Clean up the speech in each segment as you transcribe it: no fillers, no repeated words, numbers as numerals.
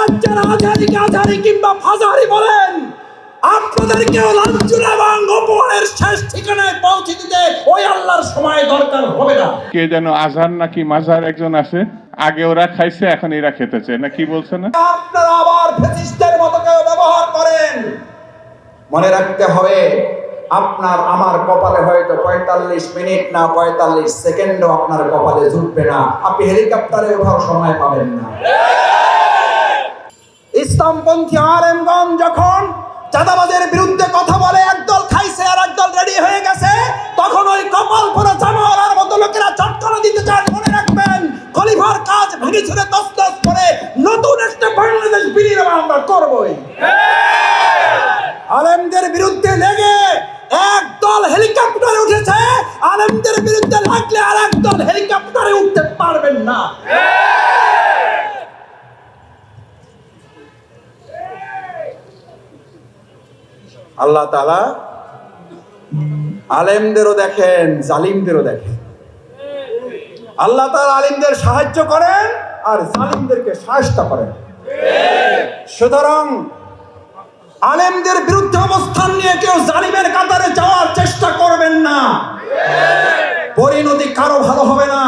আজ যারা আজহারিকে আজহারি কিংবা ফাজারি বলেন, আপনাদেরকেও লাঞ্ছনা এবং অপমানের শেষ ঠিকানায় পৌঁছে দিতে ওই আল্লাহর সময় দরকার হবে না। কে যেন আজহার নাকি মাজার একজন আছে, আগে ওরা খাইছে এখন এরা খেতেছে না, কি বলছে না? আপনারা আবার ফ্যাসিস্টের মতো কেউ ব্যবহার করেন, মনে রাখতে হবে আপনার আমার কপালে হয়তো 45 মিনিট না 45 সেকেন্ডও আপনার কপালে জুটবে না, আপনি হেলিকপ্টারে ওঠার সময় পাবেন না। ইসলামপন্থী আলেমগণ যখন চাঁদাবাজের বিরুদ্ধে কথা বলে, একদল খাইছে আর একদল রেডি হয়ে গেছে, তখন ওই কপাল পরা জামাওয়ালার মতো লোকেরা চটকানা দিতে চান। মনে রাখবেন, খলিফার কাজ ভেঙে ছুড়ে তছনছ করে নতুন একটা বাংলাদেশ বিনির্মাণ আমরা করবই। আলেমদের বিরুদ্ধে লেগে একদল হেলিকপ্টারে উঠেছে, আলেমদের বিরুদ্ধে লাগলে আর একদল হেলিকপ্টারে উঠতে পারবেন না। আল্লাহ তাআলা আলেমদেরও দেখেন, জালিমদেরও দেখেন। আল্লাহ তাআলা আলেমদের সাহায্য করেন আর জালিমদেরকে সাহায্য করেন। সুতরাং আলেমদের বিরুদ্ধে অবস্থান নিয়ে কেউ জালিমের কাতারে যাওয়ার চেষ্টা করবেন না, পরিণতি কারো ভালো হবে না।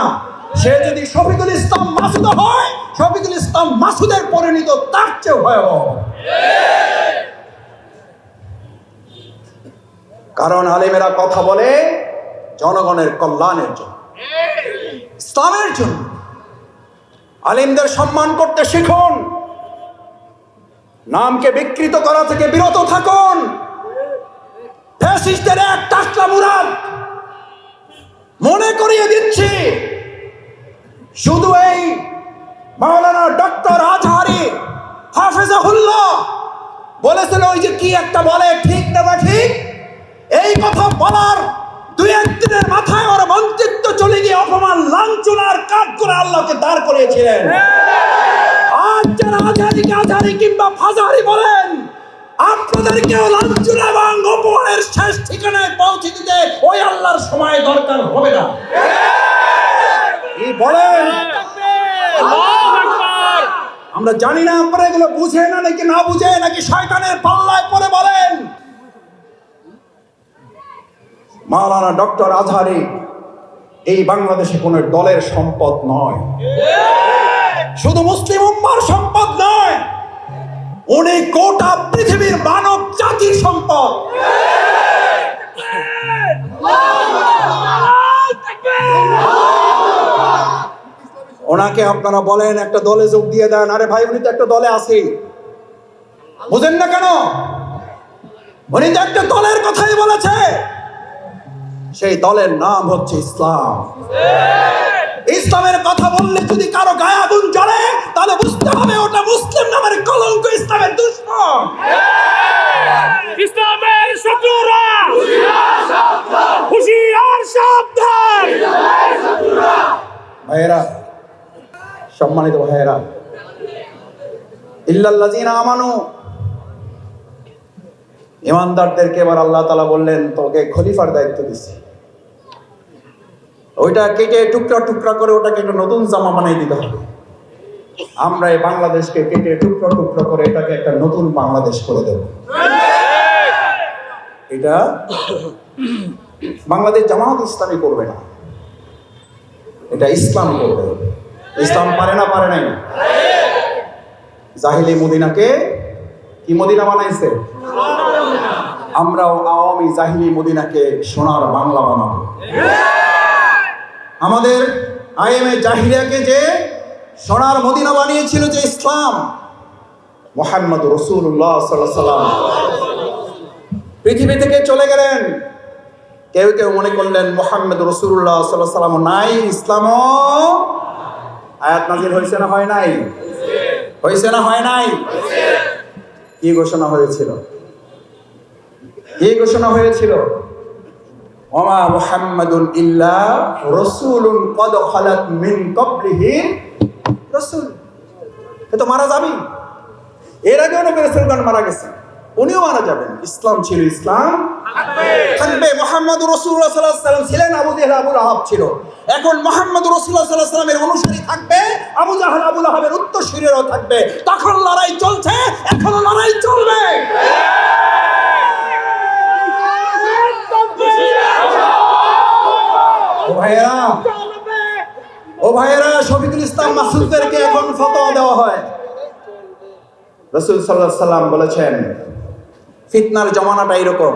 সে যদি শফিকুল ইসলাম মাসুদ হয়, শফিকুল ইসলাম মাসুদের পরিণতি তার চেয়ে ভয়াবহ। কারণ আলেমেরা কথা বলে জনগণের কল্যাণের জন্য, ইসলামের জন্য। আলেমদের সম্মান করতে শিখুন, নামকে বিকৃত করা থেকে বিরত থাকুন। ফ্যাসিস্টদের এক টাকলা মুরাদ মনে করিয়ে দিচ্ছি, শুধু এই মাওলানা ডক্টর আজহারি হাফেজাহুল্লাহ বলেছিল, ওই যে কি একটা বলে ঠিক না বা ঠিক, এই কথা বলার দুই একদিনের মাথায় ওর মন্ত্রিত্ব চলে গিয়ে অপমান লাঞ্ছনার কাজ করে আল্লাহকে দাঁড় করিয়েছিলেন। আজ যারা আজহারিকে আজহারি কিংবা ফাজারি বলেন, আপনাদেরকেও লাঞ্ছনা এবং অপমানের শেষ ঠিকানায় পৌঁছে দিতে ওই আল্লাহর সময় দরকার হবে না। কি বলেন? আমরা জানি না আপনারা এগুলো বুঝে না নাকি না বুঝে, নাকি শয়তানের পাল্লায় পড়ে বলেন। মাওলানা ডক্টর আজহারি এই বাংলাদেশে কোন দলের সম্পদ নয়, শুধু মুসলিম উম্মার সম্পদ নয়, উনি গোটা পৃথিবীর মানব জাতির সম্পদ। ওনাকে আপনারা বলেন একটা দলে যোগ দিয়ে দেন, আরে ভাই উনি তো একটা দলে আছে, বুঝেন না কেন? উনি তো একটা দলের কথাই বলেছে, সেই দলের নাম হচ্ছে ইসলাম। ইসলামের কথা বললে যদি কারো গায়ে আগুন জ্বলে, তাহলে বুঝতে হবে ওটা মুসলিম নামের কলঙ্ক, ইসলামের দুশমন, ইসলামের শত্রুরা হুঁশিয়ার সাবধান। ভাইয়েরা, সম্মানিত ভাইয়েরা, ইল্লাল্লাযিনা আমানু, ইমানদারদেরকে এবার আল্লাহ তাআলা বললেন তোকে খলিফার দায়িত্ব দিচ্ছি, ওইটা কেটে টুকরা টুকরা করে ওটাকে একটা নতুন জামা বানিয়ে দিতে হবে। আমরা এই বাংলাদেশকে কেটে টুকরা টুকরা করে এটাকে একটা নতুন বাংলাদেশ করে দেব। এটা বাংলাদেশ জামাত ইসলামী করবে না, এটা ইসলাম করবে। ইসলাম পারে না, পারে নাই? জাহিলি মদিনাকে কি মদিনা বানাইছে? আমরাও আওয়ামী জাহিলি মদিনাকে সোনার বাংলা বানাবো। আমাদের আইএমএ জাহিলিয়াকে যে সোনার মদিনা বানিয়েছিল যে ইসলাম, মুহাম্মদ রাসূলুল্লাহ সাল্লাল্লাহু আলাইহি ওয়াসাল্লাম পৃথিবী থেকে চলে গেলেন। কেউ কেউ মনে করলেন মুহাম্মদ রাসূলুল্লাহ সাল্লাল্লাহু আলাইহি ওয়াসাল্লাম নাই, ইসলামও আয়াত নাযিল হয়েছে না হয় নাই? হয়েছে না হয় নাই? কি ঘোষণা হয়েছিল? কি ঘোষণা হয়েছিল? ওমা মুহাম্মাদুন ইল্লা রাসূলুন ক্বাদ খালাত মিন ক্বাবলিহি রাসূল। এ তো মারা যাবে, এর আগেও নবী রাসূলগণ মারা গেছে। উনিও মারা যাবেন। ইসলাম ছিল, ইসলাম থাকবে। মুহাম্মদ রাসূলুল্লাহ সাল্লাল্লাহু আলাইহি ওয়াসাল্লাম ছিলেন, আবু জেহেল আবু লাহাব ছিল। এখন মুহাম্মদ রাসূলুল্লাহ সাল্লাল্লাহু আলাইহি ওয়াসাল্লামের অনুসারী থাকবে, আবু জাহেল আবু লাহাবের উত্তরসূরিরাও থাকবে। তখন লড়াই চলছে, এখনো লড়াই চলবে। ও ভাইয়েরা, শফিকুল ইসলাম মাসুদদেরকে এখন ফতোয়া দেওয়া হয়। রাসূল সাল্লাল্লাহু আলাইহি ওয়াসাল্লাম বলেছেন, ফিতনার জমানাটা এরকম,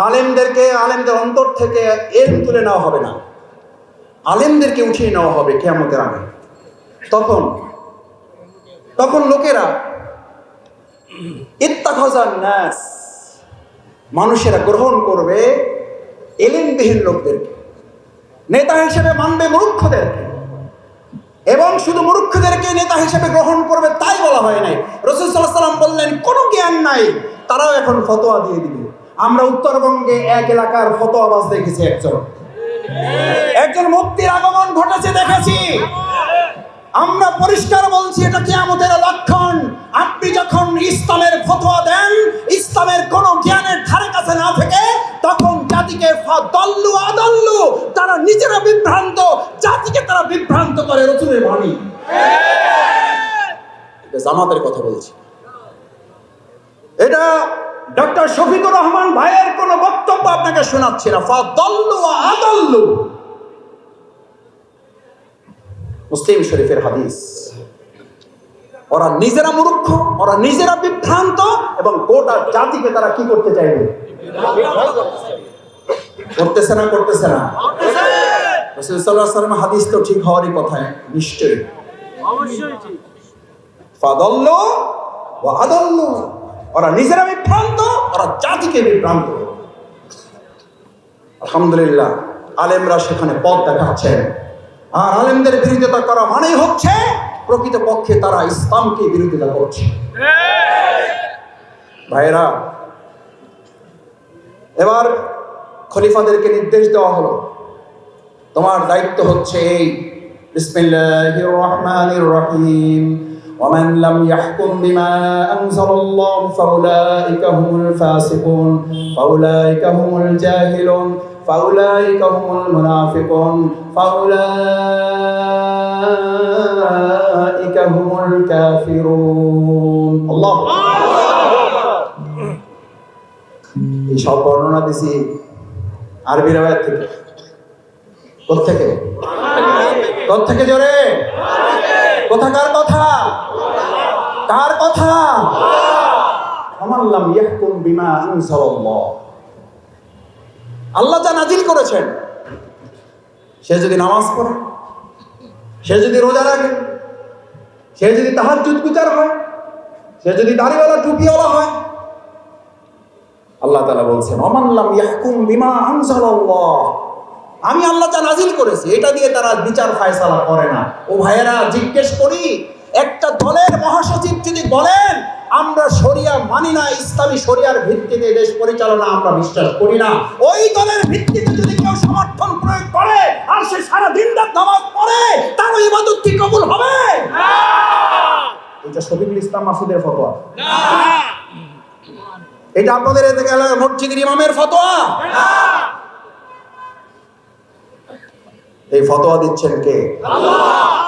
আলেমদের অন্তর থেকে এলম তুলে নেওয়া হবে না, আলেমদেরকে উঠিয়ে নেওয়া হবে কিয়ামতের আগে। তখন লোকেরা ইত্তাখাযান নাস, মানুষেরা গ্রহণ করবে এলেমবিহীন লোকদেরকে, নেতা হিসেবে মানবে মূর্খদেরকে, এবং শুধু মূর্খদেরকে নেতা হিসেবে গ্রহণ করবে তাই বলা হয় নাই। রাসূল সাল্লাল্লাহু আলাইহি ওয়াসাল্লাম বললেন, কোনো জ্ঞান নাই, তারাও এখন ফতোয়া দিয়ে দিবে। আমরা উত্তরবঙ্গে এক এলাকার ফতোয়াবাজ দেখেছি, একজন মুফতির আগমন ঘটেছে দেখেছি। আমরা পরিষ্কার বলছি, এটা কিয়ামতের লক্ষণ। আপনি যখন ইসলামের ফতোয়া দেন, ইসলামের কোন জ্ঞানের ধারে কাছে না থেকে, তখন জাতিকে ফাদাল্লু আদাল্লু, তারা নিজেরা বিভ্রান্ত, জাতিকে তারা বিভ্রান্ত করে। রাসূলের বাণী, এটা জামাতের কথা বলছি, এটা ডক্টর শফিকুর রহমান ভাইয়ের কোন বক্তব্য আপনাকে শোনাচ্ছি না। ফাদাল্লু আদাল্লু, মুসলিম শরীফের হাদিস। ওরা নিজেরা মূর্খ, ওরা নিজেরা বিভ্রান্ত, এবং গোটা জাতিকে তারা কি করতে চাইবে? করতেছে না? রাসূল সাল্লাল্লাহু আলাইহি ওয়াসাল্লাম হাদিস তো ঠিক হওয়ারই কথা, নিশ্চয়ই। ফাদাল্লু ওয়া আদাল্লু, ওরা নিজেরা বিভ্রান্ত, ওরা জাতিকে বিভ্রান্ত। আলহামদুলিল্লাহ, আলেমরা সেখানে পথ দেখাচ্ছেন। আর আলেমদের বিরোধিতা করা মানেই হচ্ছে প্রকৃতপক্ষে তারা ইসলামকে বিরোধিতা করছে। ভাইয়েরা, এবার খলিফাদেরকে নির্দেশ দেওয়া হলো, তোমার দায়িত্ব হচ্ছে এই, বিসমিল্লাহির রহমানির রহিম, ومن لم يحكم بما أنزل الله فأولئك هم الفاسقون فأولئك هم الجاهلون فأولئك هم المنافقون فأولئك هم الكافرون الله এই সব বর্ণনা দিছি আরবি রাওয়ায়াত থেকে। কোত্থেকে জোরে? কোথাকার কথা? কার কথা? ওমান লাম ইয়াহকুম বিমা আনজালাল্লাহ, আল্লাহ যা নাজিল করেছেন, সে যদি নামাজ পড়ে, সে যদি রোজা রাখে, সে যদি তাহাজ্জুদ গুজার হয়, সে যদি দাড়িওয়ালা টুপিওয়ালা হয়, আল্লাহ তাআলা বলছেন ওমান লাম ইয়াহকুম বিমা আনজালাল্লাহ, আমি আল্লাহ যা নাজিল করেছি এটা দিয়ে তারা বিচার ফায়সালা করে না। ও ভাইয়েরা, জিজ্ঞেস করি, একটা দলের মহাসচিব যদি বলেন আমরা শরিয়া মানি না, ইসলামী শরিয়ার ভিত্তিতে দেশ পরিচালনা আমরা বিশ্বাস করি না, ওই দলের ভিত্তিতে যদি কেউ সমর্থন প্রয়োগ করে আর সে সারা দিন রাত নামাজ পড়ে, তার ইবাদত কি কবুল হবে? না। এটা শফিকুল ইসলাম মাসুদের ফতোয়া না, এটা আপনাদের এলাকার মসজিদের ইমামের ফতোয়া না। এই ফতোয়া দিচ্ছেন কে? আল্লাহ।